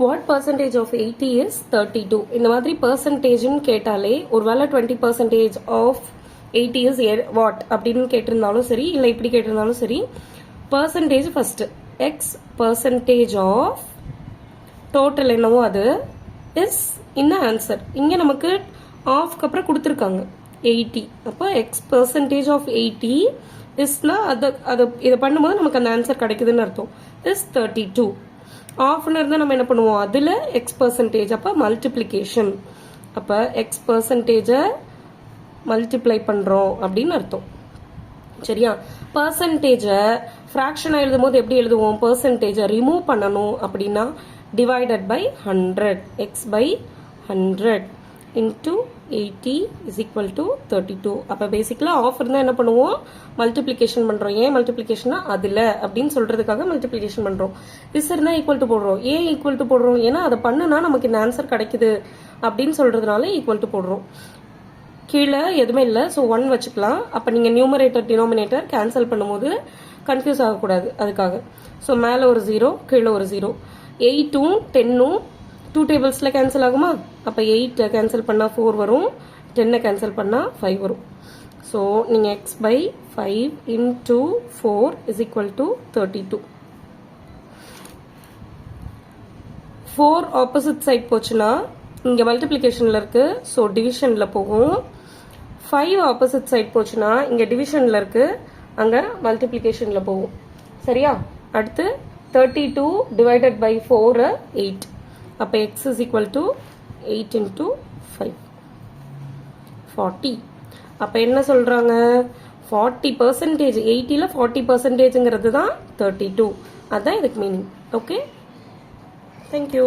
What percentage of 80 is 32? இந்த மாதிரி பர்சன்டேஜ்னு கேட்டாலே ஒருவேளை 20% ஆஃப் 80 இஸ் வாட் அப்படின்னு கேட்டிருந்தாலும் சரி, இல்லை இப்படி கேட்டிருந்தாலும் சரி, percentage first X percentage of total என்னவோ அது இஸ் இந்த ஆன்சர். இங்கே நமக்கு ஆஃப்க்கு அப்புறம் கொடுத்துருக்காங்க 80. அப்போ எக்ஸ் பர்சன்டேஜ் ஆஃப் 80 இஸ்னா அது இதை பண்ணும்போது நமக்கு அந்த ஆன்சர் கிடைக்குதுன்னு அர்த்தம். இஸ் 32. ஆஃப்னு இருந்தால் நம்ம என்ன பண்ணுவோம், அதில் எக்ஸ் பர்சன்டேஜ், அப்போ மல்டிப்ளிகேஷன். அப்போ எக்ஸ் பர்சன்டேஜை மல்டிப்ளை பண்ணுறோம் அப்படின்னு அர்த்தம். சரியா? பர்சன்டேஜை ஃப்ராக்ஷனாக எழுதும் போது எப்படி எழுதுவோம், பர்சன்டேஜை ரிமூவ் பண்ணணும் அப்படின்னா divided by 100, X by 100 into 80 is equal to 32. அப்போ பேசிக்கலாக ஆஃப் இருந்தால் என்ன பண்ணுவோம், மல்டிப்ளிகேஷன் பண்ணுறோம். ஏன் மல்டிப்ளிகேஷனா அதில் அப்படின்னு சொல்கிறதுக்காக மல்டிப்ளிகேஷன் பண்ணுறோம். இஸ் இருந்தால் ஈக்குவல் டு போடுறோம். ஏன் ஈக்குவல் டு போடுறோம், ஏன்னா அதை பண்ணுனா நமக்கு இந்த ஆன்சர் கிடைக்குது அப்படின்னு சொல்கிறதுனால ஈக்குவல் டு போடுறோம். கீழே எதுவுமே இல்லை, ஸோ 1 வச்சுக்கலாம். அப்போ நீங்கள் நியூமரேட்டர் டினாமினேட்டர் கேன்சல் பண்ணும்போது கன்ஃபியூஸ் ஆகக்கூடாது, அதுக்காக. ஸோ மேலே ஒரு 0, கீழே ஒரு 0. 8ம் 10ம் 2 டேபிள்ஸில் கேன்சல் ஆகுமா? அப்போ 8 கேன்சல் பண்ணால் 4 வரும், 10 கேன்சல் பண்ணால் 5 வரும். ஸோ நீங்கள் X by 5 into 4 is equal to 32. 4 opposite side போச்சுன்னா இங்கே மல்டிப்ளிகேஷனில் இருக்குது, ஸோ டிவிஷனில் போகும். 5 ஆப்போசிட் சைட் போச்சுன்னா இங்கே டிவிஷனில் இருக்குது, அங்கே மல்டிப்ளிகேஷனில் போகும். சரியா? அடுத்து 32 டிவைடட் பை 4 8. அப்போ X is equal to 8 into 5 40. அப்போ என்ன சொல்கிறாங்க, 40%, 80ல் 40%ங்கிறது தான் 32. அதுதான் இதுக்கு மீனிங். Okay, thank you.